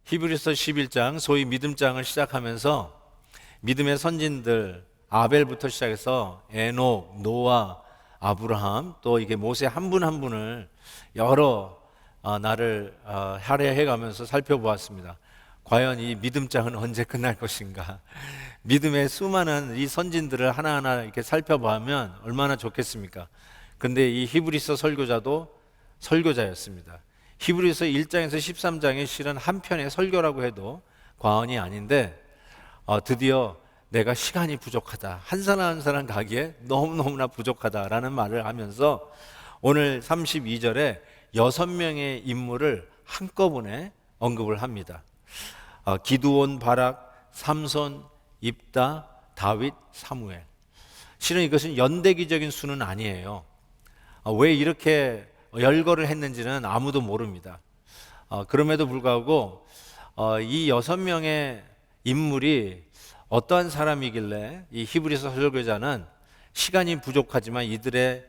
히브리서 11장 소위 믿음장을 시작하면서 믿음의 선진들 아벨부터 시작해서 에녹, 노아, 아브라함 또 이게 모세 한 분 한 분을 여러 날을 할애해 가면서 살펴보았습니다. 과연 이 믿음장은 언제 끝날 것인가? 믿음의 수많은 이 선진들을 하나하나 이렇게 살펴보면 얼마나 좋겠습니까? 근데 이 히브리서 설교자도 설교자였습니다. 히브리서 1장에서 13장이 실은 한 편의 설교라고 해도 과언이 아닌데 드디어 내가 시간이 부족하다, 한 사람 한 사람 가기에 너무너무나 부족하다라는 말을 하면서 오늘 32절에 6명의 인물을 한꺼번에 언급을 합니다. 기드온, 바락, 삼손, 입다, 다윗, 사무엘. 실은 이것은 연대기적인 수는 아니에요. 왜 이렇게 열거를 했는지는 아무도 모릅니다. 그럼에도 불구하고 이 6명의 인물이 어떠한 사람이길래 이 히브리서 설교자는 시간이 부족하지만 이들의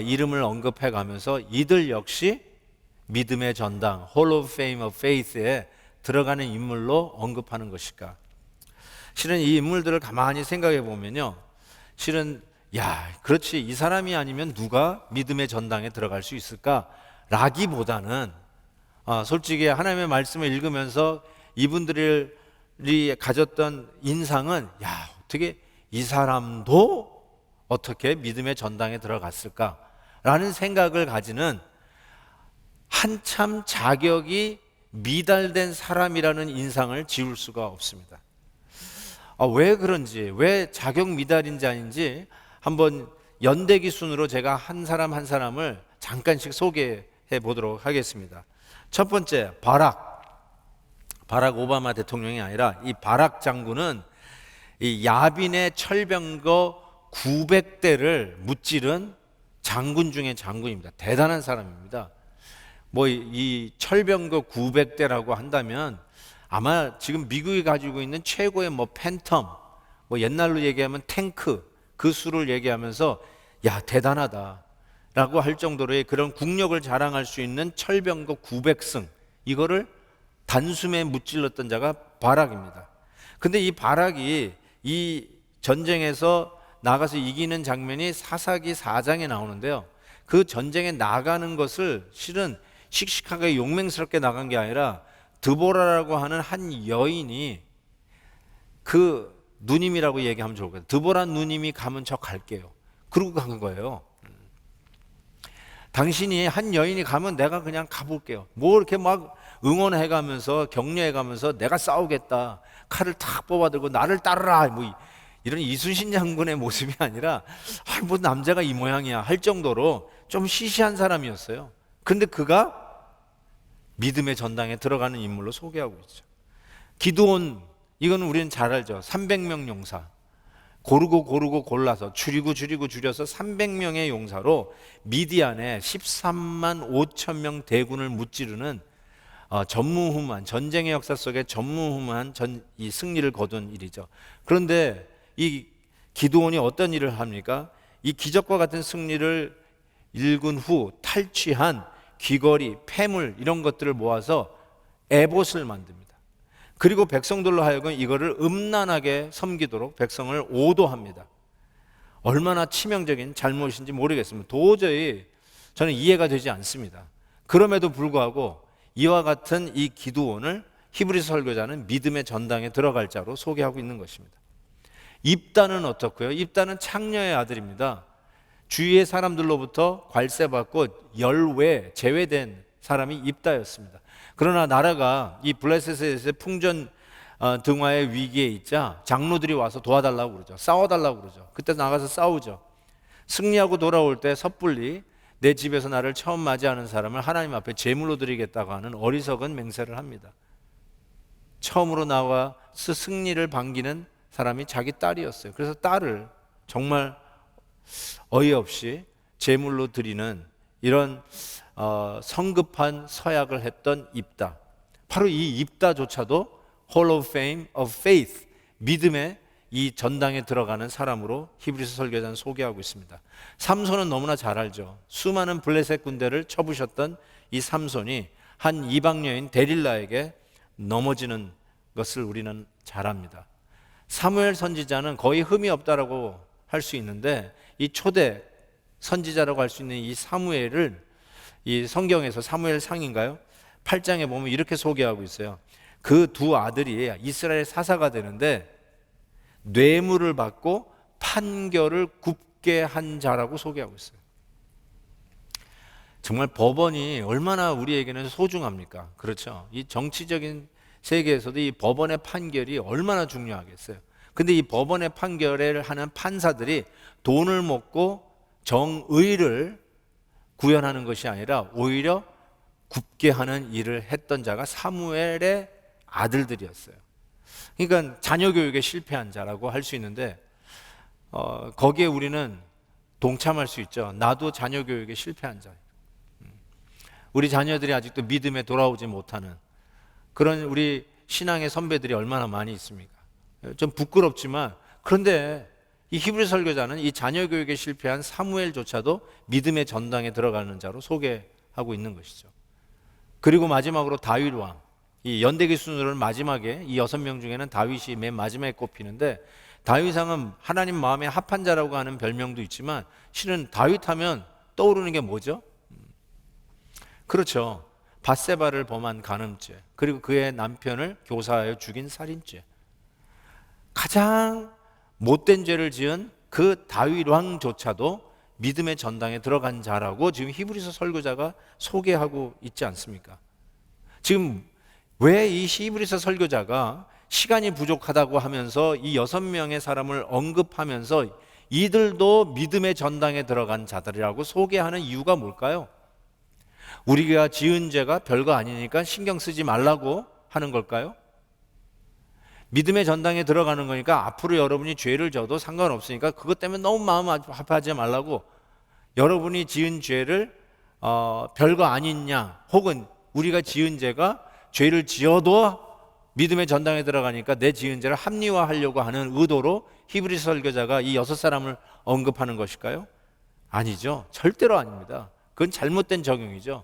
이름을 언급해 가면서 이들 역시 믿음의 전당 Hall of Fame of Faith에 들어가는 인물로 언급하는 것일까? 실은 이 인물들을 가만히 생각해 보면요, 실은 그렇지, 이 사람이 아니면 누가 믿음의 전당에 들어갈 수 있을까? 라기보다는 솔직히 하나님의 말씀을 읽으면서 이분들이 가졌던 인상은 어떻게 이 사람도 어떻게 믿음의 전당에 들어갔을까? 라는 생각을 가지는 한참 자격이 미달된 사람이라는 인상을 지울 수가 없습니다. 왜 그런지, 왜 자격 미달인지 아닌지 한번 연대기 순으로 제가 한 사람 한 사람을 잠깐씩 소개해 보도록 하겠습니다. 첫 번째, 바락 오바마 대통령이 아니라 이 바락 장군은 이 야빈의 철병거 900대를 무찌른 장군 중에 장군입니다. 대단한 사람입니다. 이 철병거 900대라고 한다면 아마 지금 미국이 가지고 있는 최고의 팬텀, 옛날로 얘기하면 탱크, 그 수를 얘기하면서 대단하다 라고 할 정도로의 그런 국력을 자랑할 수 있는 철병거 900승, 이거를 단숨에 무찔렀던 자가 바락입니다. 근데 이 바락이 이 전쟁에서 나가서 이기는 장면이 사사기 4장에 나오는데요, 그 전쟁에 나가는 것을 실은 씩씩하게 용맹스럽게 나간 게 아니라 드보라라고 하는 한 여인이, 그 누님이라고 얘기하면 좋을 것 같아요. 드보라 누님이 가면 저 갈게요, 그러고 간 거예요. 당신이, 한 여인이 가면 내가 그냥 가볼게요. 이렇게 막 응원해가면서 격려해가면서 내가 싸우겠다, 칼을 탁 뽑아들고 나를 따르라, 이런 이순신 장군의 모습이 아니라 남자가 이 모양이야 할 정도로 좀 시시한 사람이었어요. 그런데 그가 믿음의 전당에 들어가는 인물로 소개하고 있죠. 기드온, 이건 우리는 잘 알죠. 300명 용사, 고르고 골라서 줄여서 300명의 용사로 미디안에 13만 5천 명 대군을 무찌르는 전무후무한, 전쟁의 역사 속에 전무후무한 이 승리를 거둔 일이죠. 그런데 이 기드온이 어떤 일을 합니까? 이 기적과 같은 승리를 일군 후 탈취한 귀걸이, 폐물, 이런 것들을 모아서 에봇을 만듭니다. 그리고 백성들로 하여금 이거를 음란하게 섬기도록 백성을 오도합니다. 얼마나 치명적인 잘못인지 모르겠습니다. 도저히 저는 이해가 되지 않습니다. 그럼에도 불구하고 이와 같은 이 기드온을 히브리서 설교자는 믿음의 전당에 들어갈 자로 소개하고 있는 것입니다. 입다는 어떻고요? 입다는 창녀의 아들입니다. 주위의 사람들로부터 괄세받고 열외, 제외된 사람이 입다였습니다. 그러나 나라가 이 블레셋의 풍전 등화의 위기에 있자 장로들이 와서 도와달라고 그러죠. 싸워달라고 그러죠. 그때 나가서 싸우죠. 승리하고 돌아올 때 섣불리 내 집에서 나를 처음 맞이하는 사람을 하나님 앞에 제물로 드리겠다고 하는 어리석은 맹세를 합니다. 처음으로 나와서 승리를 반기는 사람이 자기 딸이었어요. 그래서 딸을 정말 어이없이 제물로 드리는 이런 성급한 서약을 했던 입다, 바로 이 입다조차도 Hall of Fame of Faith, 믿음의 이 전당에 들어가는 사람으로 히브리서 설교자는 소개하고 있습니다. 삼손은 너무나 잘 알죠. 수많은 블레셋 군대를 쳐부셨던 이 삼손이 한 이방 여인 데릴라에게 넘어지는 것을 우리는 잘 압니다. 사무엘 선지자는 거의 흠이 없다라고 할 수 있는데, 이 초대 선지자라고 할 수 있는 이 사무엘을 이 성경에서 사무엘 상인가요? 8장에 보면 이렇게 소개하고 있어요. 그 두 아들이 이스라엘 사사가 되는데 뇌물을 받고 판결을 굽게 한 자라고 소개하고 있어요. 정말 법원이 얼마나 우리에게는 소중합니까? 그렇죠. 이 정치적인 세계에서도 이 법원의 판결이 얼마나 중요하겠어요. 근데 이 법원의 판결을 하는 판사들이 돈을 먹고 정의를 구현하는 것이 아니라 오히려 굽게 하는 일을 했던 자가 사무엘의 아들들이었어요. 그러니까 자녀 교육에 실패한 자라고 할 수 있는데, 거기에 우리는 동참할 수 있죠. 나도 자녀 교육에 실패한 자. 우리 자녀들이 아직도 믿음에 돌아오지 못하는 그런 우리 신앙의 선배들이 얼마나 많이 있습니까? 좀 부끄럽지만, 그런데 이 히브리 설교자는 이 자녀 교육에 실패한 사무엘조차도 믿음의 전당에 들어가는 자로 소개하고 있는 것이죠. 그리고 마지막으로 다윗 왕, 이 연대기 순으로는 마지막에 이 6명 중에는 다윗이 맨 마지막에 꼽히는데, 다윗 왕은 하나님 마음에 합한 자라고 하는 별명도 있지만 실은 다윗 하면 떠오르는 게 뭐죠? 그렇죠. 밧세바를 범한 간음죄, 그리고 그의 남편을 교사하여 죽인 살인죄, 가장 못된 죄를 지은 그 다윗 왕조차도 믿음의 전당에 들어간 자라고 지금 히브리서 설교자가 소개하고 있지 않습니까? 지금 왜 이 히브리서 설교자가 시간이 부족하다고 하면서 이 6명의 사람을 언급하면서 이들도 믿음의 전당에 들어간 자들이라고 소개하는 이유가 뭘까요? 우리가 지은 죄가 별거 아니니까 신경 쓰지 말라고 하는 걸까요? 믿음의 전당에 들어가는 거니까 앞으로 여러분이 죄를 져도 상관없으니까 그것 때문에 너무 마음 아파하지 말라고, 여러분이 지은 죄를 별거 아니냐, 혹은 우리가 지은 죄가 죄를 지어도 믿음의 전당에 들어가니까 내 지은 죄를 합리화하려고 하는 의도로 히브리 설교자가 이 6사람을 언급하는 것일까요? 아니죠. 절대로 아닙니다. 그건 잘못된 적용이죠.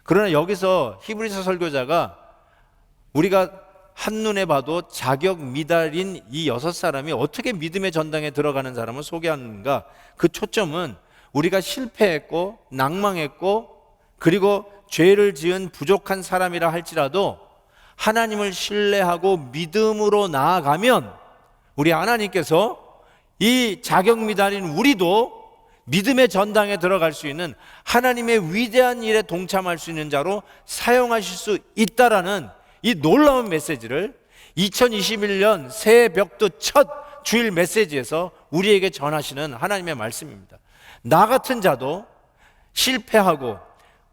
그러나 여기서 히브리서 설교자가 우리가 한눈에 봐도 자격 미달인 이 6사람이 어떻게 믿음의 전당에 들어가는 사람을 소개하는가, 그 초점은 우리가 실패했고 낭망했고 그리고 죄를 지은 부족한 사람이라 할지라도 하나님을 신뢰하고 믿음으로 나아가면 우리 하나님께서 이 자격 미달인 우리도 믿음의 전당에 들어갈 수 있는, 하나님의 위대한 일에 동참할 수 있는 자로 사용하실 수 있다라는 이 놀라운 메시지를 2021년 새해 벽두 첫 주일 메시지에서 우리에게 전하시는 하나님의 말씀입니다. 나 같은 자도 실패하고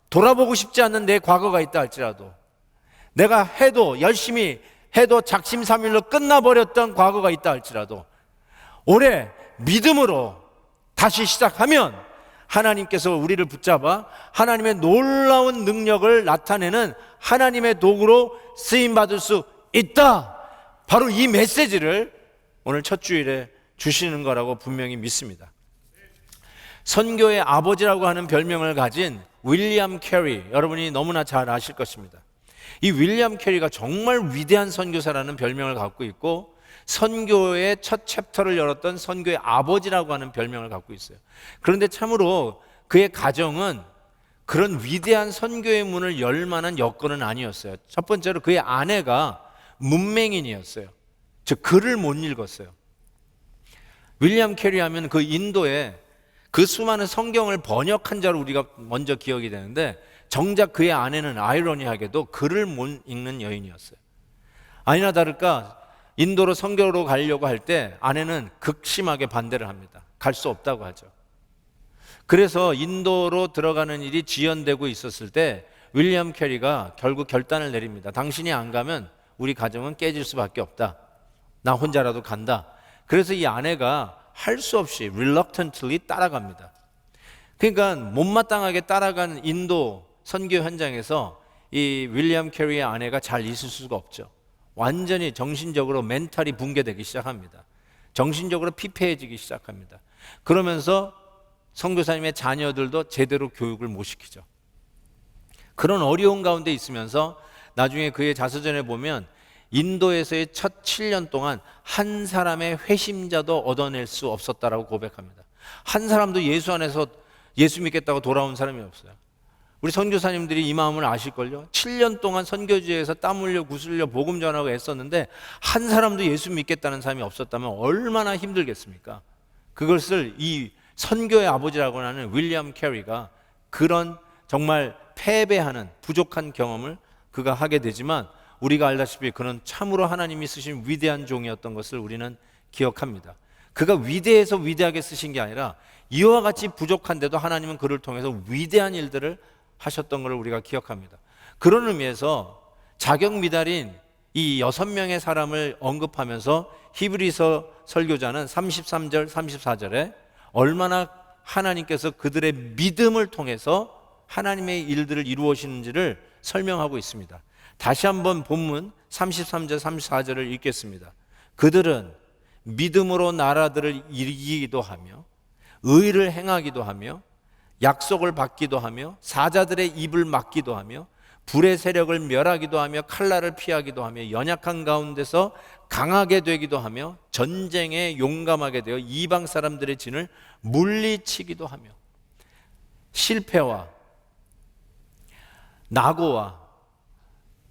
돌아보고 싶지 않는 내 과거가 있다 할지라도, 내가 해도 열심히 해도 작심삼일로 끝나버렸던 과거가 있다 할지라도 올해 믿음으로 다시 시작하면 하나님께서 우리를 붙잡아 하나님의 놀라운 능력을 나타내는 하나님의 도구로 쓰임받을 수 있다. 바로 이 메시지를 오늘 첫 주일에 주시는 거라고 분명히 믿습니다. 선교의 아버지라고 하는 별명을 가진 윌리엄 캐리, 여러분이 너무나 잘 아실 것입니다. 이 윌리엄 캐리가 정말 위대한 선교사라는 별명을 갖고 있고, 선교의 첫 챕터를 열었던 선교의 아버지라고 하는 별명을 갖고 있어요. 그런데 참으로 그의 가정은 그런 위대한 선교의 문을 열 만한 여건은 아니었어요. 첫 번째로 그의 아내가 문맹인이었어요. 즉 글을 못 읽었어요. 윌리엄 캐리 하면 그 인도에 그 수많은 성경을 번역한 자로 우리가 먼저 기억이 되는데, 정작 그의 아내는 아이러니하게도 글을 못 읽는 여인이었어요. 아니나 다를까 인도로 선교로 가려고 할 때 아내는 극심하게 반대를 합니다. 갈 수 없다고 하죠. 그래서 인도로 들어가는 일이 지연되고 있었을 때 윌리엄 캐리가 결국 결단을 내립니다. 당신이 안 가면 우리 가정은 깨질 수밖에 없다. 나 혼자라도 간다. 그래서 이 아내가 할 수 없이 reluctantly 따라갑니다. 그러니까 못마땅하게 따라간 인도 선교 현장에서 이 윌리엄 캐리의 아내가 잘 있을 수가 없죠. 완전히 정신적으로 멘탈이 붕괴되기 시작합니다. 정신적으로 피폐해지기 시작합니다. 그러면서 선교사님의 자녀들도 제대로 교육을 못 시키죠. 그런 어려운 가운데 있으면서 나중에 그의 자서전에 보면 인도에서의 첫 7년 동안 한 사람의 회심자도 얻어낼 수 없었다라고 고백합니다. 한 사람도 예수 안에서 예수 믿겠다고 돌아온 사람이 없어요. 우리 선교사님들이 이 마음을 아실걸요. 7년 동안 선교지에서 땀 흘려 구슬려 복음 전하고 애썼는데 한 사람도 예수 믿겠다는 사람이 없었다면 얼마나 힘들겠습니까? 그것을 이 선교의 아버지라고 하는 윌리엄 캐리가 그런 정말 패배하는 부족한 경험을 그가 하게 되지만 우리가 알다시피 그는 참으로 하나님이 쓰신 위대한 종이었던 것을 우리는 기억합니다. 그가 위대해서 위대하게 쓰신 게 아니라 이와 같이 부족한데도 하나님은 그를 통해서 위대한 일들을 하셨던 것을 우리가 기억합니다. 그런 의미에서 자격 미달인 이 6명의 사람을 언급하면서 히브리서 설교자는 33절 34절에 얼마나 하나님께서 그들의 믿음을 통해서 하나님의 일들을 이루어지는지를 설명하고 있습니다. 다시 한번 본문 33절 34절을 읽겠습니다. 그들은 믿음으로 나라들을 이기기도 하며 의를 행하기도 하며 약속을 받기도 하며 사자들의 입을 막기도 하며 불의 세력을 멸하기도 하며 칼날을 피하기도 하며 연약한 가운데서 강하게 되기도 하며 전쟁에 용감하게 되어 이방 사람들의 진을 물리치기도 하며 실패와 낙오와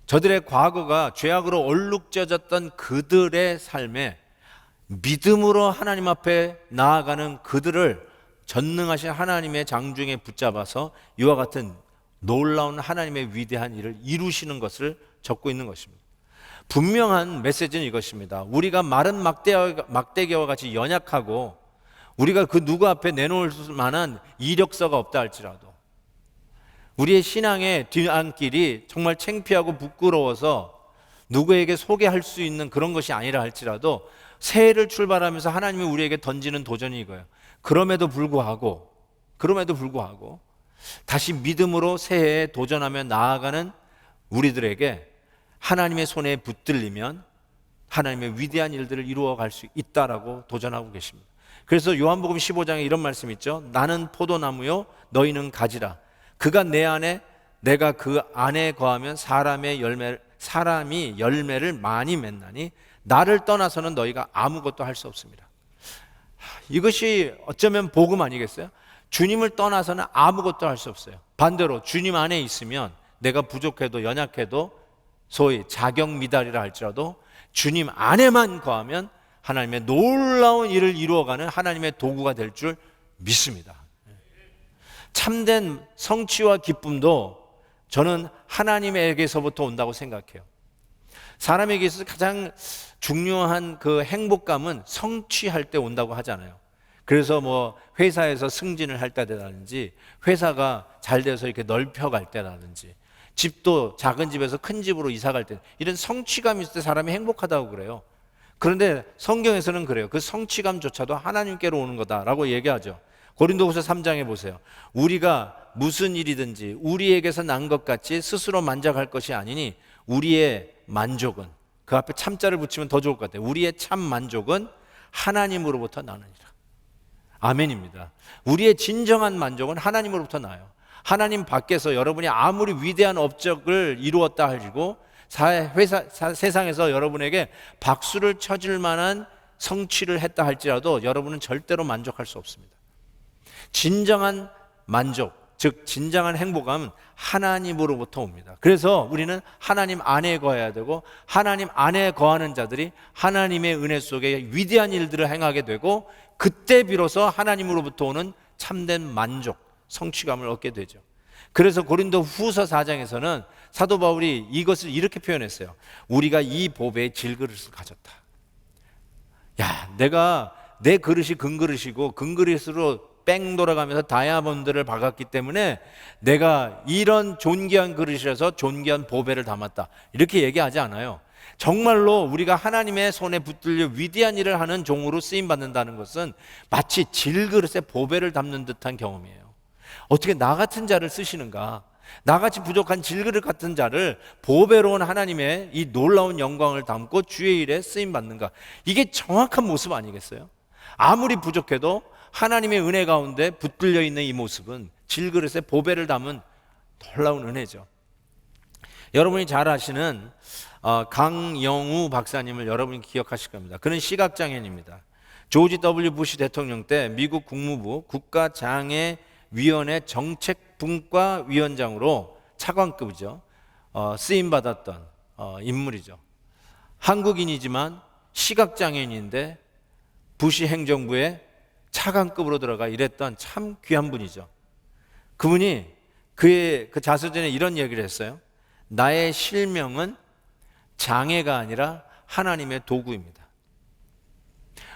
저들의 과거가 죄악으로 얼룩져졌던 그들의 삶에 믿음으로 하나님 앞에 나아가는 그들을 전능하신 하나님의 장중에 붙잡아서 이와 같은 놀라운 하나님의 위대한 일을 이루시는 것을 적고 있는 것입니다. 분명한 메시지는 이것입니다. 우리가 마른 막대기와 같이 연약하고 우리가 그 누구 앞에 내놓을 만한 이력서가 없다 할지라도 우리의 신앙의 뒤안길이 정말 창피하고 부끄러워서 누구에게 소개할 수 있는 그런 것이 아니라 할지라도 새해를 출발하면서 하나님이 우리에게 던지는 도전이 이거예요. 그럼에도 불구하고 다시 믿음으로 새해에 도전하며 나아가는 우리들에게 하나님의 손에 붙들리면 하나님의 위대한 일들을 이루어갈 수 있다라고 도전하고 계십니다. 그래서 요한복음 15장에 이런 말씀이 있죠. 나는 포도나무요 너희는 가지라. 그가 내 안에 내가 그 안에 거하면 사람이 열매를 많이 맺나니 나를 떠나서는 너희가 아무것도 할 수 없습니다. 이것이 어쩌면 복음 아니겠어요? 주님을 떠나서는 아무것도 할 수 없어요. 반대로 주님 안에 있으면 내가 부족해도 연약해도 소위 자격 미달이라 할지라도 주님 안에만 거하면 하나님의 놀라운 일을 이루어가는 하나님의 도구가 될 줄 믿습니다. 참된 성취와 기쁨도 저는 하나님에게서부터 온다고 생각해요. 사람에게 있어서 가장 중요한 그 행복감은 성취할 때 온다고 하잖아요. 그래서 뭐 회사에서 승진을 할 때라든지 회사가 잘 돼서 이렇게 넓혀갈 때라든지 집도 작은 집에서 큰 집으로 이사 갈 때 이런 성취감이 있을 때 사람이 행복하다고 그래요. 그런데 성경에서는 그래요. 그 성취감조차도 하나님께로 오는 거다라고 얘기하죠. 고린도후서 3장에 보세요. 우리가 무슨 일이든지 우리에게서 난 것 같이 스스로 만족할 것이 아니니 우리의 만족은 그 앞에 참자를 붙이면 더 좋을 것 같아요. 우리의 참 만족은 하나님으로부터 나느니라. 아멘입니다. 우리의 진정한 만족은 하나님으로부터 나요. 하나님 밖에서 여러분이 아무리 위대한 업적을 이루었다 하시고 세상에서 여러분에게 박수를 쳐줄 만한 성취를 했다 할지라도 여러분은 절대로 만족할 수 없습니다. 진정한 만족, 즉 진정한 행복감은 하나님으로부터 옵니다. 그래서 우리는 하나님 안에 거해야 되고 하나님 안에 거하는 자들이 하나님의 은혜 속에 위대한 일들을 행하게 되고 그때 비로소 하나님으로부터 오는 참된 만족, 성취감을 얻게 되죠. 그래서 고린도 후서 4장에서는 사도 바울이 이것을 이렇게 표현했어요. 우리가 이 보배의 질그릇을 가졌다. 야, 내가 내 그릇이 금그릇이고 금그릇으로 뺑 돌아가면서 다이아몬드를 박았기 때문에 내가 이런 존귀한 그릇이라서 존귀한 보배를 담았다. 이렇게 얘기하지 않아요. 정말로 우리가 하나님의 손에 붙들려 위대한 일을 하는 종으로 쓰임받는다는 것은 마치 질그릇에 보배를 담는 듯한 경험이에요. 어떻게 나 같은 자를 쓰시는가? 나같이 부족한 질그릇 같은 자를 보배로 온 하나님의 이 놀라운 영광을 담고 주의 일에 쓰임받는가? 이게 정확한 모습 아니겠어요? 아무리 부족해도 하나님의 은혜 가운데 붙들려 있는 이 모습은 질그릇에 보배를 담은 놀라운 은혜죠. 여러분이 잘 아시는 강영우 박사님을 여러분이 기억하실 겁니다. 그는 시각장애인입니다. 조지 W. 부시 대통령 때 미국 국무부 국가장애위원회 정책분과위원장으로 차관급이죠. 쓰임받았던 인물이죠. 한국인이지만 시각장애인인데 부시 행정부에 차관급으로 들어가 일했던 참 귀한 분이죠. 그분이 그의 그 자서전에 이런 얘기를 했어요. 나의 실명은 장애가 아니라 하나님의 도구입니다.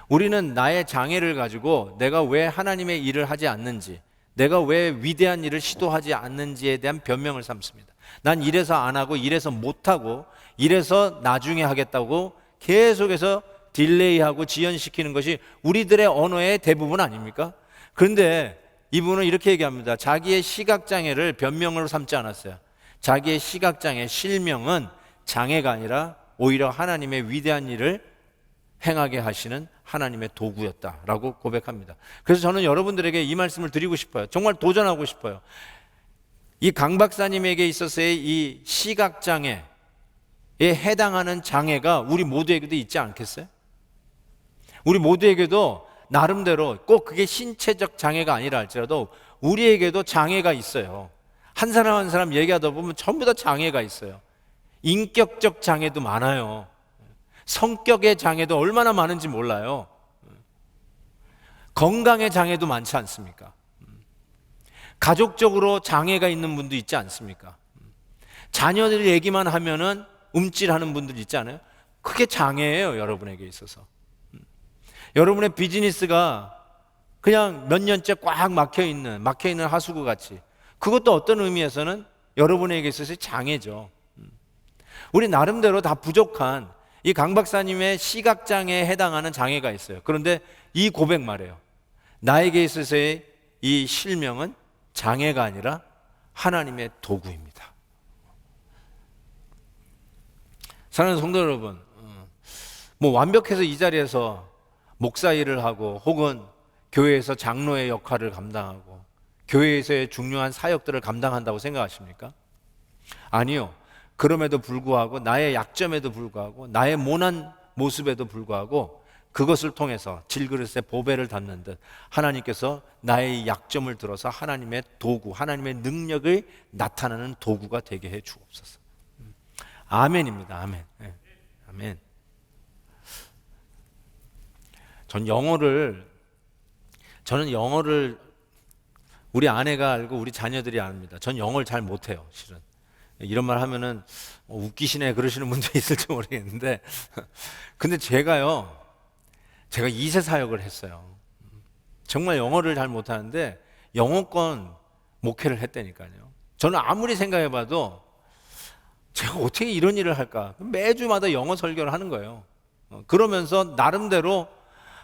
우리는 나의 장애를 가지고 내가 왜 하나님의 일을 하지 않는지, 내가 왜 위대한 일을 시도하지 않는지에 대한 변명을 삼습니다. 난 이래서 안 하고 이래서 못 하고 이래서 나중에 하겠다고 계속해서 딜레이하고 지연시키는 것이 우리들의 언어의 대부분 아닙니까? 그런데 이분은 이렇게 얘기합니다. 자기의 시각장애를 변명으로 삼지 않았어요. 자기의 시각장애, 실명은 장애가 아니라 오히려 하나님의 위대한 일을 행하게 하시는 하나님의 도구였다라고 고백합니다. 그래서 저는 여러분들에게 이 말씀을 드리고 싶어요. 정말 도전하고 싶어요. 이 강 박사님에게 있어서의 이 시각장애에 해당하는 장애가 우리 모두에게도 있지 않겠어요? 우리 모두에게도 나름대로 꼭 그게 신체적 장애가 아니라 할지라도 우리에게도 장애가 있어요. 한 사람 한 사람 얘기하다 보면 전부 다 장애가 있어요. 인격적 장애도 많아요. 성격의 장애도 얼마나 많은지 몰라요. 건강의 장애도 많지 않습니까? 가족적으로 장애가 있는 분도 있지 않습니까? 자녀들 얘기만 하면은 움찔하는 분들 있잖아요. 그게 장애예요, 여러분에게 있어서. 여러분의 비즈니스가 그냥 몇 년째 꽉 막혀있는 하수구 같이, 그것도 어떤 의미에서는 여러분에게 있어서 장애죠. 우리 나름대로 다 부족한 이 강 박사님의 시각장애에 해당하는 장애가 있어요. 그런데 이 고백 말이에요. 나에게 있어서의 이 실명은 장애가 아니라 하나님의 도구입니다. 사랑하는 성도 여러분, 뭐 완벽해서 이 자리에서 목사 일을 하고 혹은 교회에서 장로의 역할을 감당하고 교회에서의 중요한 사역들을 감당한다고 생각하십니까? 아니요. 그럼에도 불구하고 나의 약점에도 불구하고 나의 모난 모습에도 불구하고 그것을 통해서 질그릇에 보배를 담는 듯 하나님께서 나의 약점을 들어서 하나님의 도구, 하나님의 능력을 나타내는 도구가 되게 해 주옵소서. 아멘입니다. 아멘. 네. 아멘. 저는 영어를 우리 아내가 알고 우리 자녀들이 압니다. 전 영어를 잘 못해요, 실은. 이런 말 하면은 웃기시네 그러시는 분도 있을지 모르겠는데 근데 제가 2세 사역을 했어요. 정말 영어를 잘 못하는데 영어권 목회를 했다니까요. 저는 아무리 생각해봐도 제가 어떻게 이런 일을 할까? 매주마다 영어 설교를 하는 거예요. 그러면서 나름대로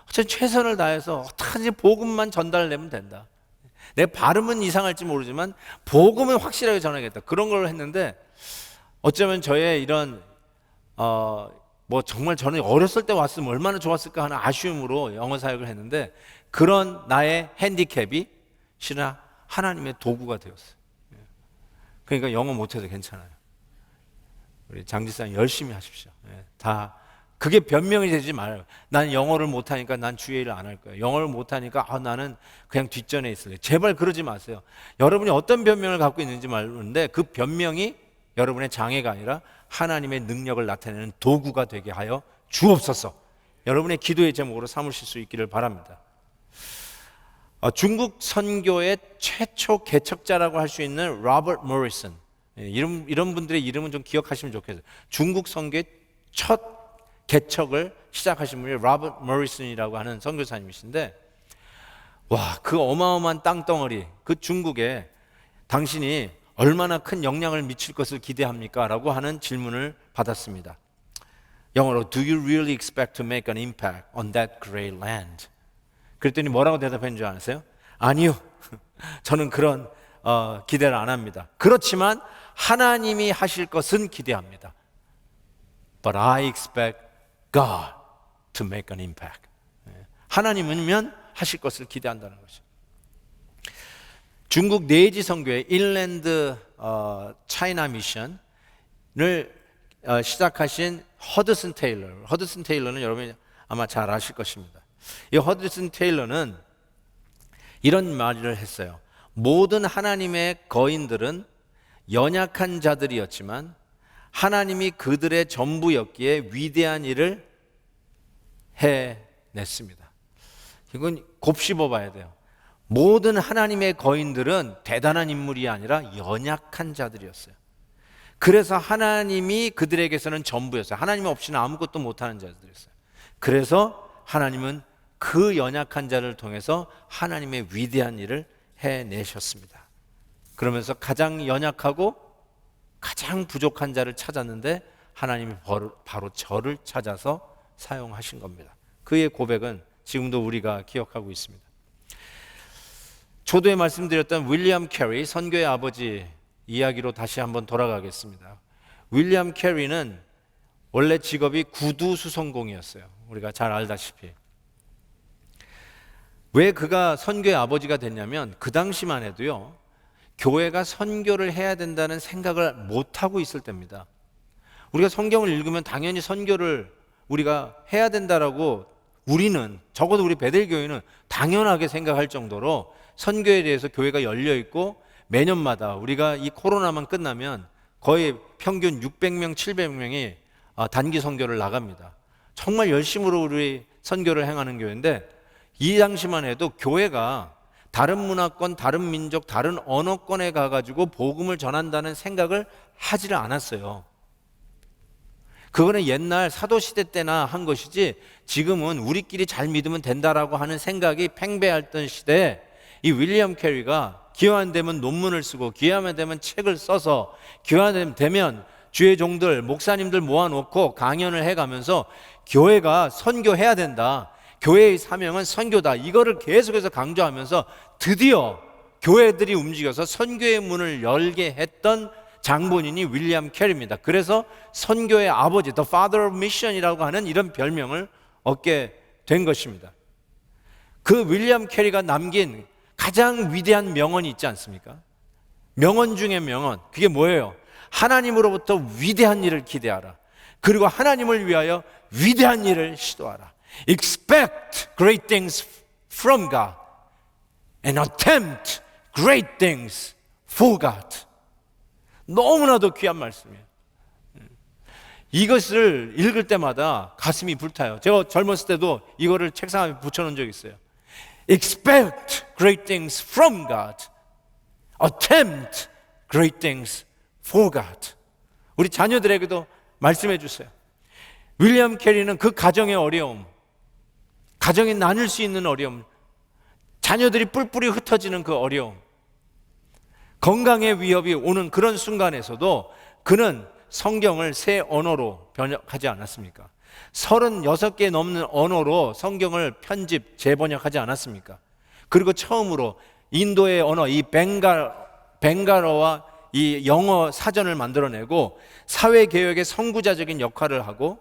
최선을 다해서 어떻게든지 복음만 전달되면 된다. 내 발음은 이상할지 모르지만 복음은 확실하게 전하겠다. 그런 걸 했는데 어쩌면 저의 이런 뭐 정말 저는 어렸을 때 왔으면 얼마나 좋았을까 하는 아쉬움으로 영어 사역을 했는데 그런 나의 핸디캡이 실은 하나님의 도구가 되었어요. 그러니까 영어 못해도 괜찮아요. 우리 장지사님 열심히 하십시오. 다 그게 변명이 되지 말아요. 난 영어를 못하니까 난 주의 일을 안 할 거예요. 영어를 못하니까 나는 그냥 뒷전에 있을래요. 제발 그러지 마세요. 여러분이 어떤 변명을 갖고 있는지 모르는데 그 변명이 여러분의 장애가 아니라 하나님의 능력을 나타내는 도구가 되게 하여 주옵소서. 여러분의 기도의 제목으로 삼으실 수 있기를 바랍니다. 중국 선교의 최초 개척자라고 할 수 있는 로버트 모리슨, 이런 분들의 이름은 좀 기억하시면 좋겠어요. 중국 선교의 첫 개척을 시작하신 분이 로버트 모리슨이라고 하는 선교사님이신데, 와, 그 어마어마한 땅덩어리, 그 중국에 당신이 얼마나 큰 영향을 미칠 것을 기대합니까? 라고 하는 질문을 받았습니다. 영어로 Do you really expect to make an impact on that great land? 그랬더니 뭐라고 대답한 줄 아세요? 아니요, 저는 그런 기대를 안 합니다. 그렇지만 하나님이 하실 것은 기대합니다. But I expect God to make an impact. 하나님이면 하실 것을 기대한다는 것이죠. 중국 내지 선교회 인랜드 차이나 미션, 시작하신 허드슨 테일러. 허드슨 테일러는 여러분이 아마 잘 아실 것입니다. 이 허드슨 테일러는 이런 말을 했어요. 모든 하나님의 거인들은 연약한 자들이었지만 하나님이 그들의 전부였기에 위대한 일을 해냈습니다. 이건 곱씹어 봐야 돼요. 모든 하나님의 거인들은 대단한 인물이 아니라 연약한 자들이었어요. 그래서 하나님이 그들에게서는 전부였어요. 하나님 없이는 아무것도 못하는 자들이었어요. 그래서 하나님은 그 연약한 자를 통해서 하나님의 위대한 일을 해내셨습니다. 그러면서 가장 연약하고 가장 부족한 자를 찾았는데 하나님이 바로 저를 찾아서 사용하신 겁니다. 그의 고백은 지금도 우리가 기억하고 있습니다. 초도에 말씀드렸던 윌리엄 캐리, 선교의 아버지 이야기로 다시 한번 돌아가겠습니다. 윌리엄 캐리는 원래 직업이 구두 수송공이었어요. 우리가 잘 알다시피. 왜 그가 선교의 아버지가 됐냐면 그 당시만 해도요, 교회가 선교를 해야 된다는 생각을 못하고 있을 때입니다. 우리가 성경을 읽으면 당연히 선교를 우리가 해야 된다라고 우리는, 적어도 우리 베델교회는 당연하게 생각할 정도로 선교에 대해서 교회가 열려 있고 매년마다 우리가 이 코로나만 끝나면 거의 평균 600명, 700명이 단기 선교를 나갑니다. 정말 열심으로 우리 선교를 행하는 교회인데 이 당시만 해도 교회가 다른 문화권, 다른 민족, 다른 언어권에 가가지고 복음을 전한다는 생각을 하지를 않았어요. 그거는 옛날 사도시대 때나 한 것이지 지금은 우리끼리 잘 믿으면 된다라고 하는 생각이 팽배했던 시대에 이 윌리엄 캐리가 기회만 되면 논문을 쓰고 기회만 되면 책을 써서 기회만 되면 주의 종들, 목사님들 모아놓고 강연을 해가면서 교회가 선교해야 된다. 교회의 사명은 선교다. 이거를 계속해서 강조하면서 드디어 교회들이 움직여서 선교의 문을 열게 했던 장본인이 윌리엄 캐리입니다. 그래서 선교의 아버지, The Father of Mission이라고 하는 이런 별명을 얻게 된 것입니다. 그 윌리엄 캐리가 남긴 가장 위대한 명언이 있지 않습니까? 명언 중에 명언. 그게 뭐예요? 하나님으로부터 위대한 일을 기대하라. 그리고 하나님을 위하여 위대한 일을 시도하라. Expect great things from God and attempt great things for God. 너무나도 귀한 말씀이에요. 이것을 읽을 때마다 가슴이 불타요. 제가 젊었을 때도 이거를 책상에 붙여놓은 적이 있어요. Expect great things from God. Attempt great things for God. 우리 자녀들에게도 말씀해 주세요. 윌리엄 캐리는 그 가정의 어려움, 가정이 나눌 수 있는 어려움, 자녀들이 뿔뿔이 흩어지는 그 어려움, 건강의 위협이 오는 그런 순간에서도 그는 성경을 새 언어로 번역하지 않았습니까? 36개 넘는 언어로 성경을 편집, 재번역하지 않았습니까? 그리고 처음으로 인도의 언어, 이 벵갈어와 이 영어 사전을 만들어내고 사회개혁의 선구자적인 역할을 하고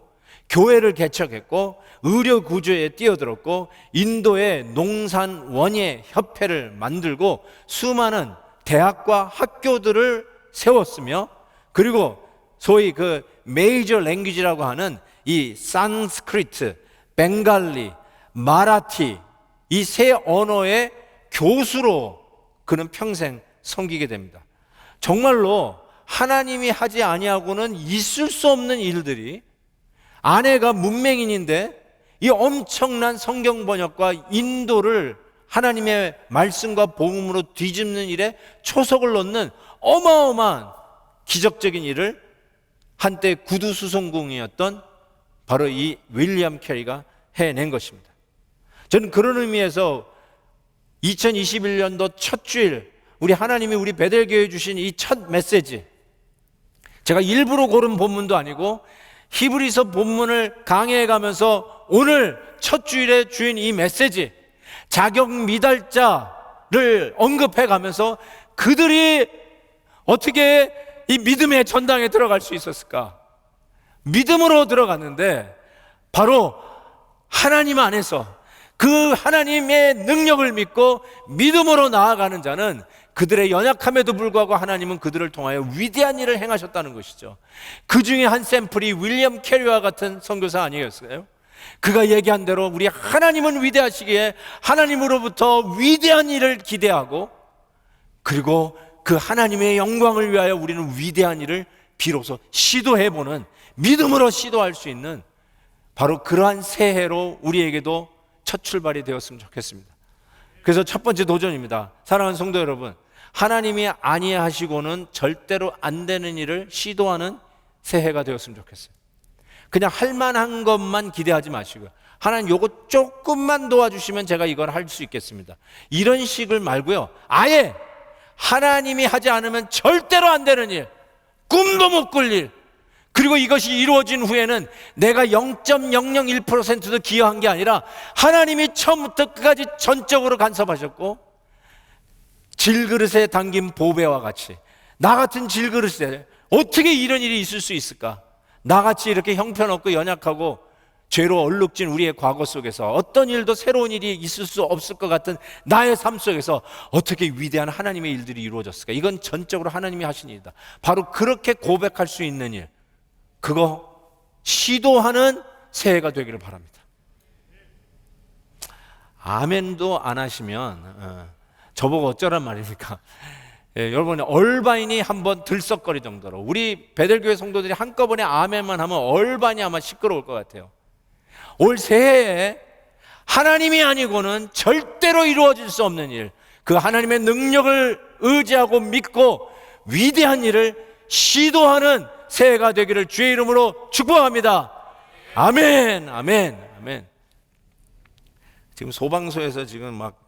교회를 개척했고 의료 구조에 뛰어들었고 인도의 농산 원예 협회를 만들고 수많은 대학과 학교들을 세웠으며 그리고 소위 그 메이저 랭귀지라고 하는 이 산스크리트, 벵갈리, 마라티 이 세 언어의 교수로 그는 평생 섬기게 됩니다. 정말로 하나님이 하지 아니하고는 있을 수 없는 일들이 아내가 문맹인인데 이 엄청난 성경 번역과 인도를 하나님의 말씀과 복음으로 뒤집는 일에 초석을 놓는 어마어마한 기적적인 일을 한때 구두수송공이었던 바로 이 윌리엄 캐리가 해낸 것입니다. 저는 그런 의미에서 2021년도 첫 주일 우리 하나님이 우리 베델교회에 주신 이 첫 메시지, 제가 일부러 고른 본문도 아니고 히브리서 본문을 강해해 가면서 오늘 첫 주일에 주인 이 메시지, 자격 미달자를 언급해 가면서 그들이 어떻게 이 믿음의 전당에 들어갈 수 있었을까? 믿음으로 들어갔는데 바로 하나님 안에서 그 하나님의 능력을 믿고 믿음으로 나아가는 자는 그들의 연약함에도 불구하고 하나님은 그들을 통하여 위대한 일을 행하셨다는 것이죠. 그 중에 한 샘플이 윌리엄 캐리와 같은 선교사 아니었어요? 그가 얘기한 대로 우리 하나님은 위대하시기에 하나님으로부터 위대한 일을 기대하고, 그리고 그 하나님의 영광을 위하여 우리는 위대한 일을 비로소 시도해보는, 믿음으로 시도할 수 있는 바로 그러한 새해로 우리에게도 첫 출발이 되었으면 좋겠습니다. 그래서 첫 번째 도전입니다. 사랑하는 성도 여러분, 하나님이 아니하시고는 절대로 안 되는 일을 시도하는 새해가 되었으면 좋겠어요. 그냥 할 만한 것만 기대하지 마시고요. 하나님 요거 조금만 도와주시면 제가 이걸 할 수 있겠습니다, 이런 식을 말고요. 아예 하나님이 하지 않으면 절대로 안 되는 일, 꿈도 못 꿀 일, 그리고 이것이 이루어진 후에는 내가 0.001%도 기여한 게 아니라 하나님이 처음부터 끝까지 전적으로 간섭하셨고, 질그릇에 담긴 보배와 같이, 나 같은 질그릇에 어떻게 이런 일이 있을 수 있을까? 나같이 이렇게 형편없고 연약하고 죄로 얼룩진 우리의 과거 속에서 어떤 일도 새로운 일이 있을 수 없을 것 같은 나의 삶 속에서 어떻게 위대한 하나님의 일들이 이루어졌을까? 이건 전적으로 하나님이 하신 일이다. 바로 그렇게 고백할 수 있는 일, 그거 시도하는 새해가 되기를 바랍니다. 아멘도 안 하시면 저보고 어쩌란 말입니까? 여러분, 얼반이 한번 들썩거리 정도로 우리 베델교회 성도들이 한꺼번에 아멘만 하면 얼반이 아마 시끄러울 것 같아요. 올 새해에 하나님이 아니고는 절대로 이루어질 수 없는 일, 그 하나님의 능력을 의지하고 믿고 위대한 일을 시도하는 새해가 되기를 주의 이름으로 축복합니다. 아멘, 아멘, 아멘. 지금 소방서에서 지금 막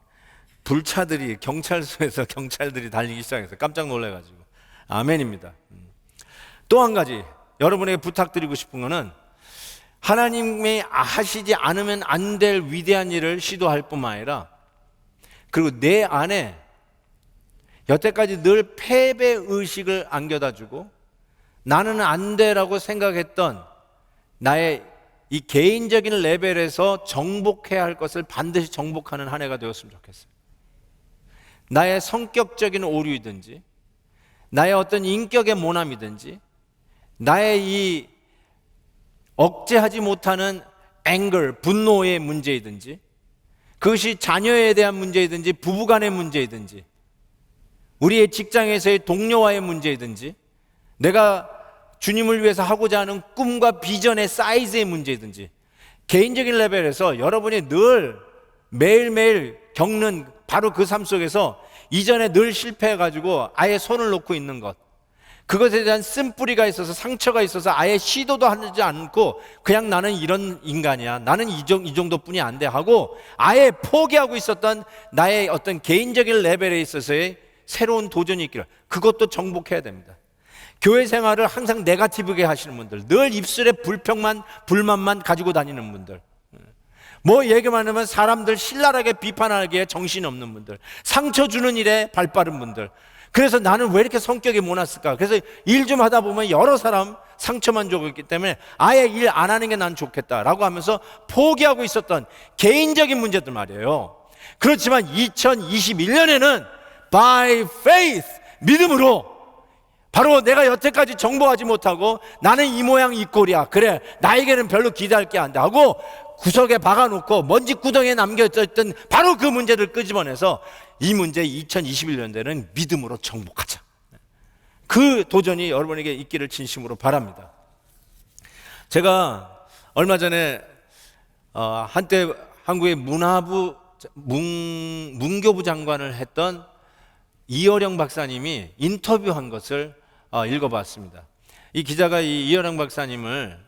불차들이, 경찰서에서 경찰들이 달리기 시작해서 깜짝 놀라가지고 아멘입니다. 또 한 가지 여러분에게 부탁드리고 싶은 거는, 하나님이 하시지 않으면 안 될 위대한 일을 시도할 뿐만 아니라, 그리고 내 안에 여태까지 늘 패배 의식을 안겨다 주고 나는 안 돼라고 생각했던 나의 이 개인적인 레벨에서 정복해야 할 것을 반드시 정복하는 한 해가 되었으면 좋겠어요. 나의 성격적인 오류이든지, 나의 어떤 인격의 모남이든지, 나의 이 억제하지 못하는 anger, 분노의 문제이든지, 그것이 자녀에 대한 문제이든지 부부간의 문제이든지, 우리의 직장에서의 동료와의 문제이든지, 내가 주님을 위해서 하고자 하는 꿈과 비전의 사이즈의 문제이든지, 개인적인 레벨에서 여러분이 늘 매일매일 겪는 바로 그 삶 속에서 이전에 늘 실패해가지고 아예 손을 놓고 있는 것, 그것에 대한 쓴뿌리가 있어서 상처가 있어서 아예 시도도 하지 않고 그냥 나는 이런 인간이야, 나는 이 정도뿐이 안 돼 하고 아예 포기하고 있었던 나의 어떤 개인적인 레벨에 있어서의 새로운 도전이 있기를, 그것도 정복해야 됩니다. 교회 생활을 항상 네거티브게 하시는 분들, 늘 입술에 불만만 가지고 다니는 분들, 뭐 얘기만 하면 사람들 신랄하게 비판하기에 정신이 없는 분들, 상처 주는 일에 발빠른 분들, 그래서 나는 왜 이렇게 성격이 모났을까? 그래서 일 좀 하다 보면 여러 사람 상처만 주고 있기 때문에 아예 일 안 하는 게 난 좋겠다라고 하면서 포기하고 있었던 개인적인 문제들 말이에요. 그렇지만 2021년에는 by faith, 믿음으로, 바로 내가 여태까지 정복하지 못하고 나는 이 모양 이 꼴이야, 그래 나에게는 별로 기대할 게 안 돼 하고 구석에 박아놓고 먼지 구덩이에 남겨졌던 바로 그 문제를 끄집어내서 이 문제 2021년대는 믿음으로 정복하자, 그 도전이 여러분에게 있기를 진심으로 바랍니다. 제가 얼마 전에 한때 한국의 문교부 장관을 했던 이어령 박사님이 인터뷰한 것을 읽어봤습니다. 이 기자가 이 이어령 박사님을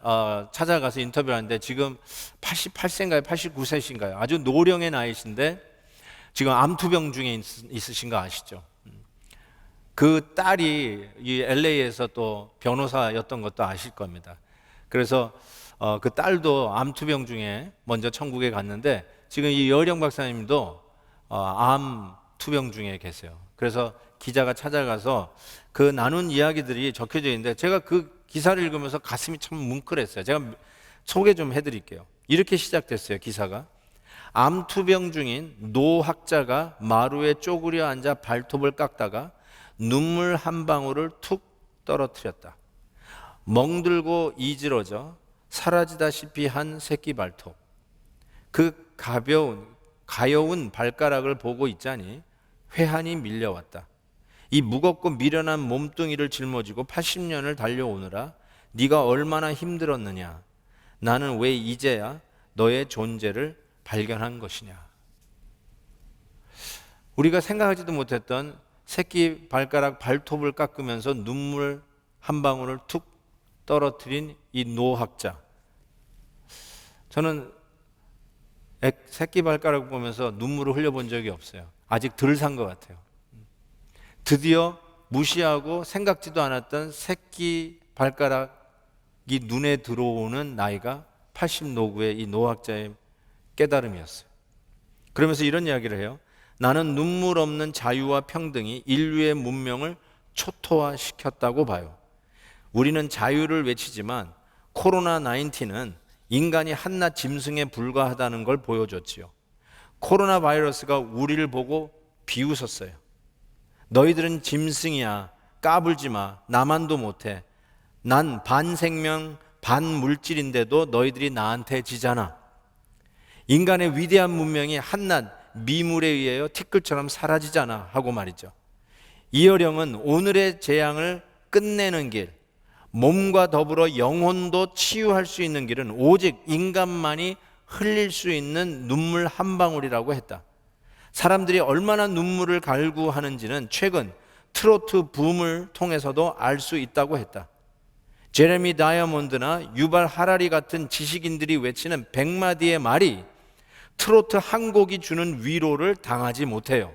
찾아가서 인터뷰하는데 지금 88세인가요? 89세신가요? 아주 노령의 나이신데 지금 암투병 중에 있으신 거 아시죠? 그 딸이 이 LA에서 또 변호사였던 것도 아실 겁니다. 그래서 그 딸도 암투병 중에 먼저 천국에 갔는데 지금 이 이어령 박사님도 암투병 중에 계세요. 그래서 기자가 찾아가서 그 나눈 이야기들이 적혀져 있는데 제가 그 기사를 읽으면서 가슴이 참 뭉클했어요. 제가 소개 좀 해드릴게요. 이렇게 시작됐어요. 기사가, 암투병 중인 노학자가 마루에 쪼그려 앉아 발톱을 깎다가 눈물 한 방울을 툭 떨어뜨렸다. 멍들고 이지러져 사라지다시피 한 새끼 발톱. 그 가여운 발가락을 보고 있자니 회한이 밀려왔다. 이 무겁고 미련한 몸뚱이를 짊어지고 80년을 달려오느라 네가 얼마나 힘들었느냐. 나는 왜 이제야 너의 존재를 발견한 것이냐. 우리가 생각하지도 못했던 새끼 발가락 발톱을 깎으면서 눈물 한 방울을 툭 떨어뜨린 이 노학자. 저는 새끼 발가락 보면서 눈물을 흘려본 적이 없어요. 아직 덜 산 것 같아요. 드디어 무시하고 생각지도 않았던 새끼 발가락이 눈에 들어오는 나이가 80 노구의 이 노학자의 깨달음이었어요. 그러면서 이런 이야기를 해요. 나는 눈물 없는 자유와 평등이 인류의 문명을 초토화시켰다고 봐요. 우리는 자유를 외치지만 코로나19는 인간이 한낱 짐승에 불과하다는 걸 보여줬지요. 코로나 바이러스가 우리를 보고 비웃었어요. 너희들은 짐승이야. 까불지 마. 나만도 못해. 난 반생명 반물질인데도 너희들이 나한테 지잖아. 인간의 위대한 문명이 한낱 미물에 의하여 티끌처럼 사라지잖아 하고 말이죠. 이어령은 오늘의 재앙을 끝내는 길, 몸과 더불어 영혼도 치유할 수 있는 길은 오직 인간만이 흘릴 수 있는 눈물 한 방울이라고 했다. 사람들이 얼마나 눈물을 갈구하는지는 최근 트로트 붐을 통해서도 알 수 있다고 했다. 제레미 다이아몬드나 유발 하라리 같은 지식인들이 외치는 100마디의 말이 트로트 한 곡이 주는 위로를 당하지 못해요.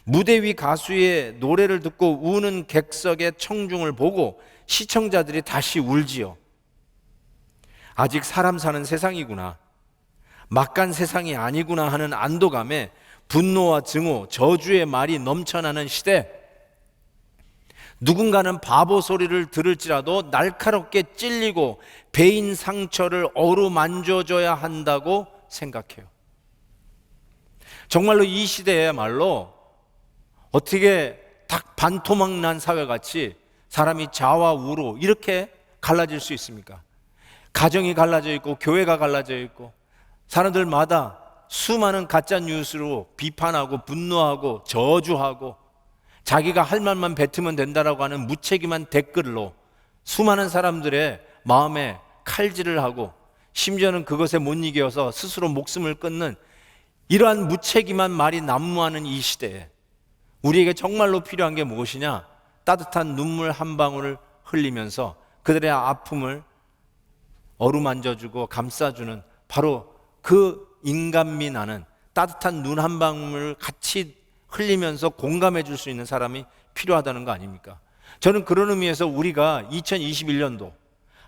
무대 위 가수의 노래를 듣고 우는 객석의 청중을 보고 시청자들이 다시 울지요. 아직 사람 사는 세상이구나. 막간 세상이 아니구나 하는 안도감에 분노와 증오, 저주의 말이 넘쳐나는 시대. 누군가는 바보 소리를 들을지라도 날카롭게 찔리고 배인 상처를 어루만져줘야 한다고 생각해요. 정말로 이 시대야말로 어떻게 딱 반토막 난 사회같이 사람이 좌와 우로 이렇게 갈라질 수 있습니까? 가정이 갈라져 있고 교회가 갈라져 있고 사람들마다 수많은 가짜 뉴스로 비판하고 분노하고 저주하고 자기가 할 말만 뱉으면 된다라고 하는 무책임한 댓글로 수많은 사람들의 마음에 칼질을 하고 심지어는 그것에 못 이겨서 스스로 목숨을 끊는 이러한 무책임한 말이 난무하는 이 시대에 우리에게 정말로 필요한 게 무엇이냐? 따뜻한 눈물 한 방울을 흘리면서 그들의 아픔을 어루만져주고 감싸주는 바로 그 인간미 나는 따뜻한 눈 한 방울을 같이 흘리면서 공감해 줄 수 있는 사람이 필요하다는 거 아닙니까? 저는 그런 의미에서 우리가 2021년도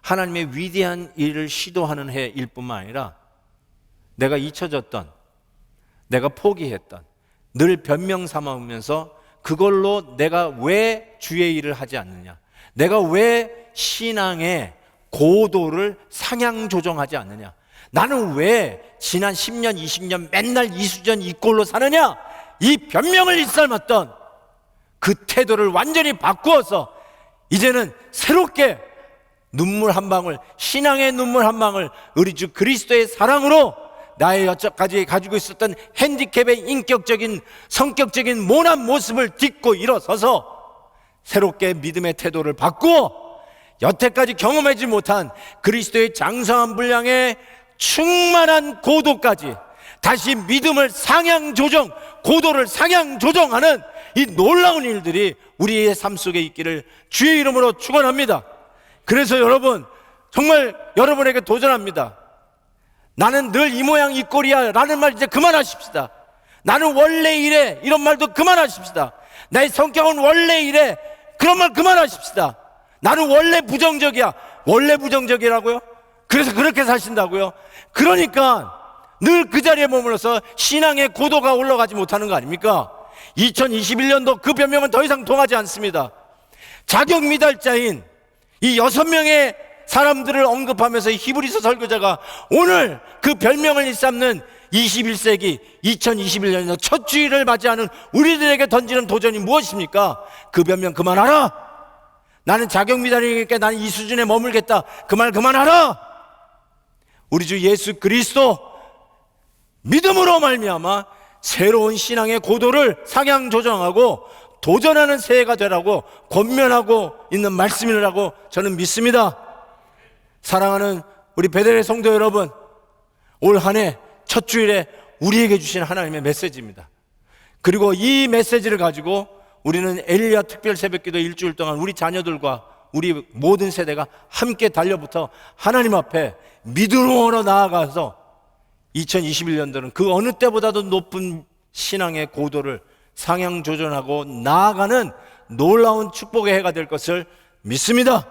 하나님의 위대한 일을 시도하는 해일 뿐만 아니라 내가 잊혀졌던, 내가 포기했던, 늘 변명 삼으면서 그걸로 내가 왜 주의 일을 하지 않느냐, 내가 왜 신앙의 고도를 상향 조정하지 않느냐, 나는 왜 지난 10년, 20년 맨날 이수전 이꼴로 사느냐, 이 변명을 일삼았던 그 태도를 완전히 바꾸어서 이제는 새롭게 눈물 한 방울, 신앙의 눈물 한 방울, 우리 주 그리스도의 사랑으로 나의 여태까지 가지고 있었던 핸디캡의 인격적인 성격적인 모난 모습을 딛고 일어서서 새롭게 믿음의 태도를 바꾸어 여태까지 경험하지 못한 그리스도의 장성한 분량의 충만한 고도까지 다시 믿음을 상향 조정, 고도를 상향 조정하는 이 놀라운 일들이 우리의 삶 속에 있기를 주의 이름으로 축원합니다. 그래서 여러분, 정말 여러분에게 도전합니다. 나는 늘 이 모양 이 꼴이야 라는 말 이제 그만하십시다. 나는 원래 이래 이런 말도 그만하십시다. 나의 성격은 원래 이래 그런 말 그만하십시다. 나는 원래 부정적이야. 원래 부정적이라고요? 그래서 그렇게 사신다고요? 그러니까 늘 그 자리에 머물러서 신앙의 고도가 올라가지 못하는 거 아닙니까? 2021년도 그 변명은 더 이상 통하지 않습니다. 자격 미달자인 이 6명의 사람들을 언급하면서 히브리서 설교자가 오늘 그 별명을 일삼는 21세기 2021년에서 첫 주일을 맞이하는 우리들에게 던지는 도전이 무엇입니까? 그 변명 그만하라. 나는 자격미달이니까 나는 이 수준에 머물겠다. 그 말 그만하라. 우리 주 예수 그리스도 믿음으로 말미암아 새로운 신앙의 고도를 상향 조정하고 도전하는 새해가 되라고 권면하고 있는 말씀이라고 저는 믿습니다. 사랑하는 우리 베델의 성도 여러분, 올 한 해 첫 주일에 우리에게 주신 하나님의 메시지입니다. 그리고 이 메시지를 가지고 우리는 엘리야 특별 새벽기도 일주일 동안 우리 자녀들과 우리 모든 세대가 함께 달려붙어 하나님 앞에 믿음으로 나아가서 2021년도는 그 어느 때보다도 높은 신앙의 고도를 상향 조정하고 나아가는 놀라운 축복의 해가 될 것을 믿습니다.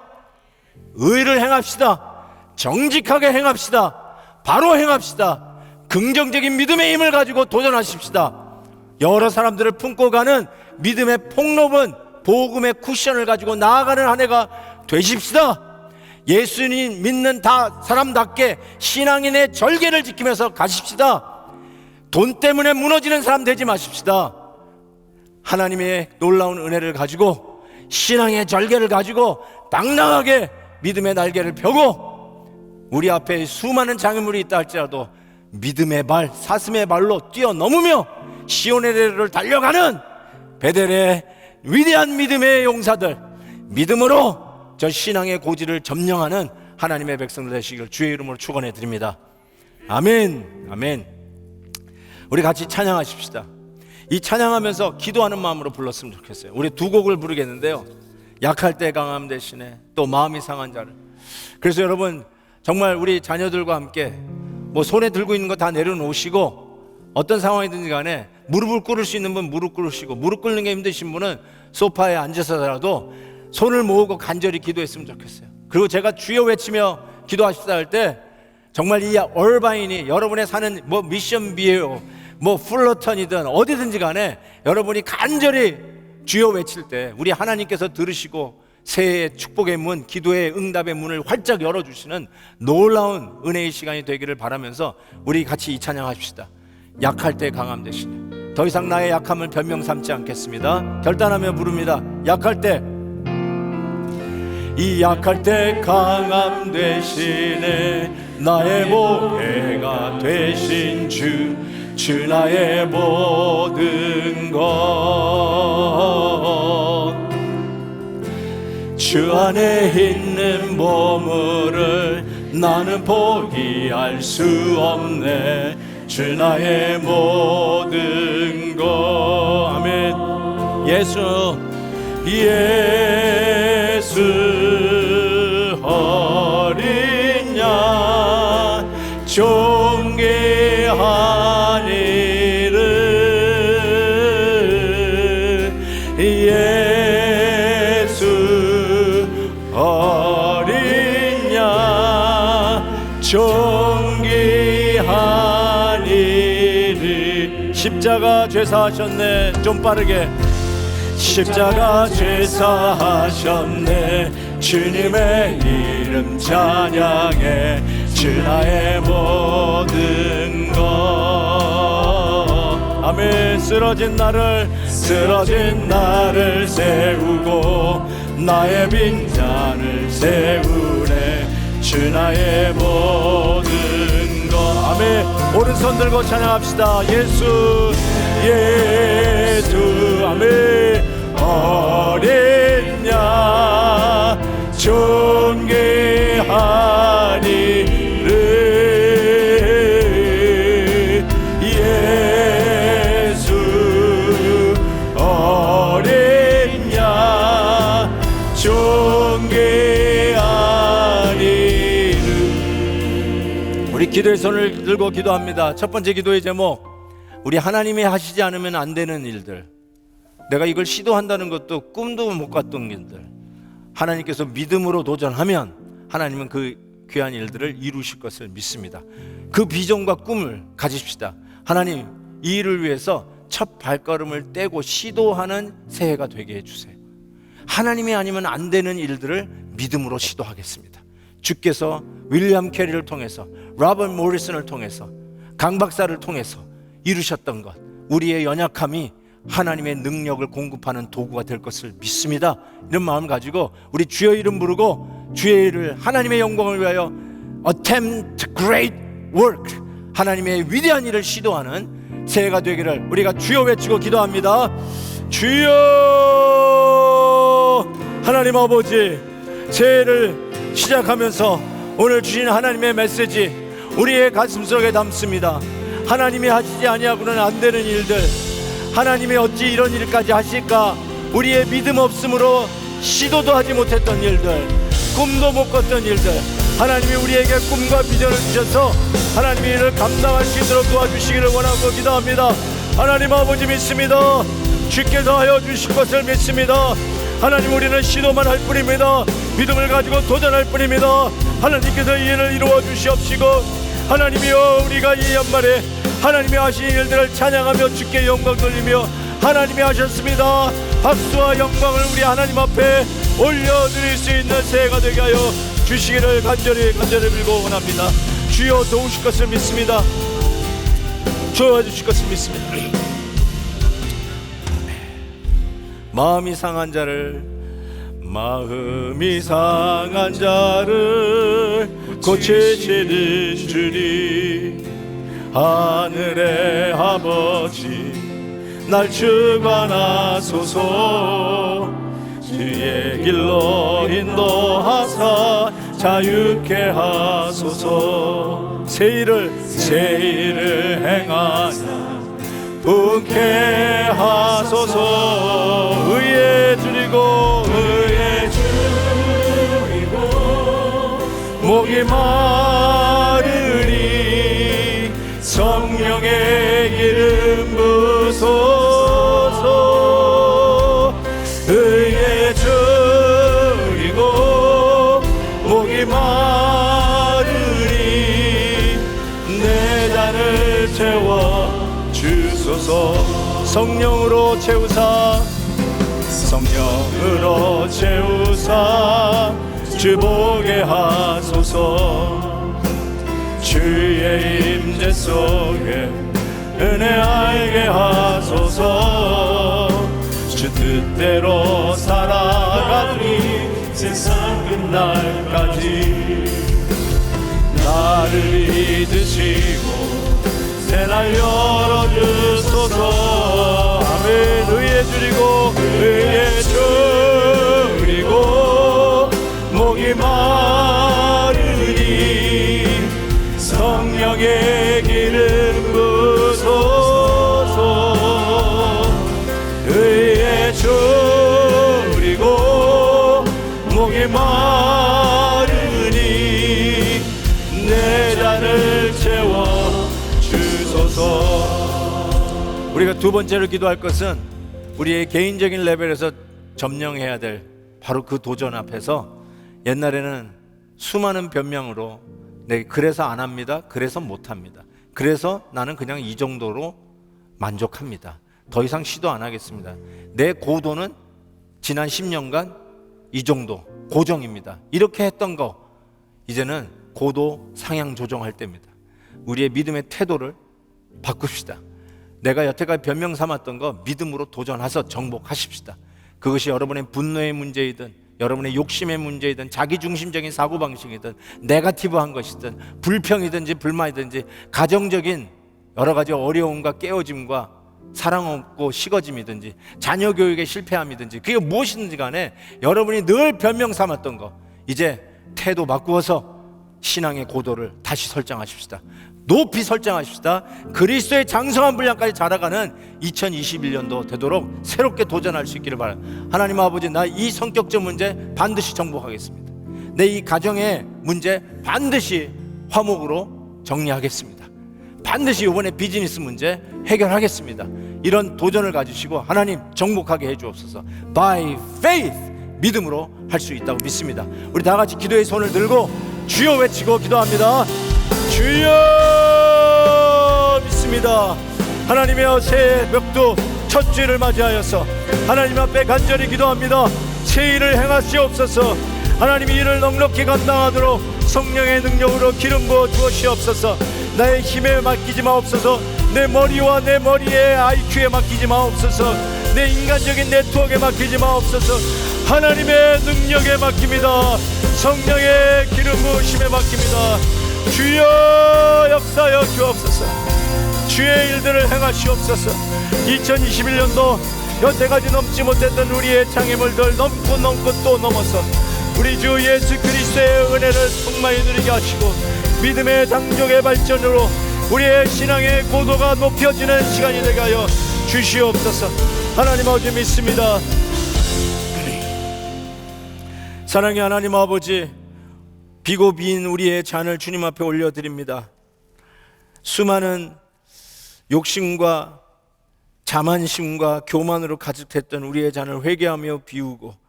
의를 행합시다. 정직하게 행합시다. 바로 행합시다. 긍정적인 믿음의 힘을 가지고 도전하십시다. 여러 사람들을 품고 가는 믿음의 폭넓은 복음의 쿠션을 가지고 나아가는 한 해가 되십시다. 예수님 믿는 사람답게 신앙인의 절개를 지키면서 가십시다. 돈 때문에 무너지는 사람 되지 마십시다. 하나님의 놀라운 은혜를 가지고 신앙의 절개를 가지고 당당하게 믿음의 날개를 펴고 우리 앞에 수많은 장애물이 있다 할지라도 믿음의 발, 사슴의 발로 뛰어넘으며 시온의 대로를 달려가는 베델의 위대한 믿음의 용사들, 믿음으로 저 신앙의 고지를 점령하는 하나님의 백성들 되시길 주의 이름으로 축원해 드립니다. 아멘. 아멘. 우리 같이 찬양하십시다. 이 찬양하면서 기도하는 마음으로 불렀으면 좋겠어요. 우리 두 곡을 부르겠는데요, 약할 때 강함 대신에 또 마음이 상한 자를. 그래서 여러분 정말 우리 자녀들과 함께 손에 들고 있는 거 다 내려놓으시고 어떤 상황이든지 간에 무릎을 꿇을 수 있는 분 무릎 꿇으시고, 무릎 꿇는 게 힘드신 분은 소파에 앉아서라도 손을 모으고 간절히 기도했으면 좋겠어요. 그리고 제가 주여 외치며 기도하십시다 할 때 정말 이 얼바인이 여러분의 사는 미션 비에요 풀러턴이든 어디든지 간에 여러분이 간절히 주여 외칠 때 우리 하나님께서 들으시고 새해의 축복의 문, 기도의 응답의 문을 활짝 열어주시는 놀라운 은혜의 시간이 되기를 바라면서 우리 같이 이 찬양합시다. 약할 때 강함 대신에. 더 이상 나의 약함을 변명 삼지 않겠습니다. 결단하며 부릅니다. 약할 때, 이 약할 때 강함 대신에 나의 보혜가 되신 주 나의 모든 것, 주 안에 있는 보물을 나는 포기할 수 없네. 주 나의 모든 것. 아멘. 예수 어린 양 존귀한 이름, 예수 어린 양 존귀한 이름. 십자가 죄사하셨네. 좀 빠르게. 십자가 죄사하셨네. 주님의 이름 찬양해. 주 나의 모든 것. 아멘. 쓰러진 나를 세우고 나의 빈잔을 세우네. 주 나의 모든 것. 아멘. 오른손 들고 찬양합시다. 예수 아멘. 어린 양 존귀한 이름, 예수 어린 양 존귀한 이름. 우리 기도의 손을 들고 기도합니다. 첫 번째 기도의 제목, 우리 하나님이 하시지 않으면 안 되는 일들, 내가 이걸 시도한다는 것도 꿈도 못 꿨던 일들, 하나님께서 믿음으로 도전하면 하나님은 그 귀한 일들을 이루실 것을 믿습니다. 그 비전과 꿈을 가지십시다. 하나님, 이 일을 위해서 첫 발걸음을 떼고 시도하는 새해가 되게 해주세요. 하나님이 아니면 안 되는 일들을 믿음으로 시도하겠습니다. 주께서 윌리엄 캐리를 통해서, 로버트 모리슨을 통해서 강 박사를 통해서 이루셨던 것, 우리의 연약함이 하나님의 능력을 공급하는 도구가 될 것을 믿습니다. 이런 마음 가지고 우리 주의 이름 부르고 주의 일을, 하나님의 영광을 위하여 attempt great work, 하나님의 위대한 일을 시도하는 새해가 되기를 우리가 주여 외치고 기도합니다. 주여, 하나님 아버지, 새해를 시작하면서 오늘 주신 하나님의 메시지 우리의 가슴속에 담습니다. 하나님이 하시지 아니하고는 안 되는 일들, 하나님이 어찌 이런 일까지 하실까, 우리의 믿음 없음으로 시도도 하지 못했던 일들, 꿈도 못 꿨던 일들, 하나님이 우리에게 꿈과 비전을 주셔서 하나님이 이를 감당할 수 있도록 도와주시기를 원하고 기도합니다. 하나님 아버지 믿습니다. 주께서 하여 주실 것을 믿습니다. 하나님, 우리는 시도만 할 뿐입니다. 믿음을 가지고 도전할 뿐입니다. 하나님께서 이 일을 이루어 주시옵시고, 하나님이여, 우리가 이 연말에 하나님이 하신 일들을 찬양하며 주께 영광 돌리며 하나님이 하셨습니다, 박수와 영광을 우리 하나님 앞에 올려드릴 수 있는 새해가 되게 하여 주시기를 간절히 빌고 원합니다. 주여 도우실 것을 믿습니다. 도와주실 것을 믿습니다. 마음이 상한 자를 고치시는 주님, 하늘의 아버지 날 주관하소서. 주의 길로 인도하사 자유케 하소서. 새 일을 행하사 분케 하소서. 의에 줄이고 목이 마르니 성령의 기름 부소서. 의에 줄이고 목이 마르니 내 잔을 채워 주소서. 성령으로 채우사 주 보게 하소서. 주의 임재 속에 은혜 알게 하소서. 주 뜻대로 살아가니 세상 끝날까지 나를 믿으시고 새날 열어주소서. 아멘. 의에 줄이고 목이 마르니 성령의 기름 부소서. 의에 줄이고 목이 마르니 내 잔을 채워 주소서. 우리가 두 번째로 기도할 것은 우리의 개인적인 레벨에서 점령해야 될 바로 그 도전 앞에서, 옛날에는 수많은 변명으로 그래서 안 합니다, 그래서 못 합니다, 그래서 나는 그냥 이 정도로 만족합니다, 더 이상 시도 안 하겠습니다, 내 고도는 지난 10년간 이 정도 고정입니다, 이렇게 했던 거 이제는 고도 상향 조정할 때입니다. 우리의 믿음의 태도를 바꿉시다. 내가 여태까지 변명 삼았던 거 믿음으로 도전해서 정복하십시다. 그것이 여러분의 분노의 문제이든 여러분의 욕심의 문제이든 자기중심적인 사고방식이든 네거티브한 것이든 불평이든지 불만이든지 가정적인 여러 가지 어려움과 깨어짐과 사랑 없고 식어짐이든지 자녀 교육의 실패함이든지 그게 무엇이든지 간에 여러분이 늘 변명 삼았던 거 이제 태도 바꾸어서 신앙의 고도를 다시 설정하십시다. 높이 설정하십시다. 그리스도의 장성한 분량까지 자라가는 2021년도 되도록 새롭게 도전할 수 있기를 바랍니다. 하나님 아버지, 나 이 성격적 문제 반드시 정복하겠습니다. 내 이 가정의 문제 반드시 화목으로 정리하겠습니다. 반드시 이번에 비즈니스 문제 해결하겠습니다. 이런 도전을 가지시고 하나님 정복하게 해주옵소서. By faith, 믿음으로 할 수 있다고 믿습니다. 우리 다 같이 기도의 손을 들고 주여 외치고 기도합니다. 주여, 믿습니다. 하나님의 새해 벽두 첫 주를 맞이하여서 하나님 앞에 간절히 기도합니다. 새 일을 행하시옵소서. 하나님이 일을 넉넉히 감당하도록 성령의 능력으로 기름 부어 주시옵소서. 나의 힘에 맡기지 마옵소서. 내 머리와 내 머리의 IQ에 맡기지 마옵소서. 내 인간적인 네트워크에 맡기지 마옵소서. 하나님의 능력에 맡깁니다. 성령의 기름 부으심에 맡깁니다. 주여 역사여 주옵소서. 주의 일들을 행하시옵소서. 2021년도 여태까지 넘지 못했던 우리의 장애물들 넘고 또 넘어서 우리 주 예수 그리스도의 은혜를 충만히 누리게 하시고 믿음의 장족의 발전으로 우리의 신앙의 고도가 높여지는 시간이 되게 하여 주시옵소서. 하나님 아버지 믿습니다. 사랑의 하나님 아버지, 비고 빈 우리의 잔을 주님 앞에 올려드립니다. 수많은 욕심과 자만심과 교만으로 가득했던 우리의 잔을 회개하며 비우고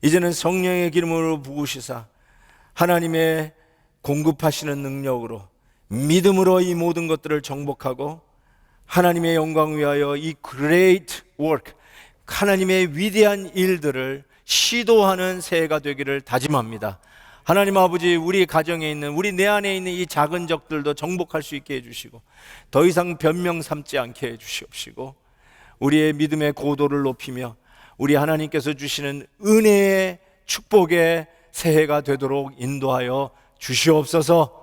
이제는 성령의 기름으로 부으시사 하나님의 공급하시는 능력으로 믿음으로 이 모든 것들을 정복하고 하나님의 영광 위하여 이 great work, 하나님의 위대한 일들을 시도하는 새해가 되기를 다짐합니다. 하나님 아버지, 우리 가정에 있는, 우리 내 안에 있는 이 작은 적들도 정복할 수 있게 해주시고 더 이상 변명 삼지 않게 해주시옵시고 우리의 믿음의 고도를 높이며 우리 하나님께서 주시는 은혜의 축복의 새해가 되도록 인도하여 주시옵소서.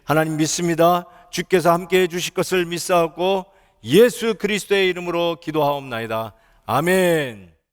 하나님 믿습니다. 주께서 함께 해주실 것을 믿사옵고 예수 그리스도의 이름으로 기도하옵나이다. 아멘.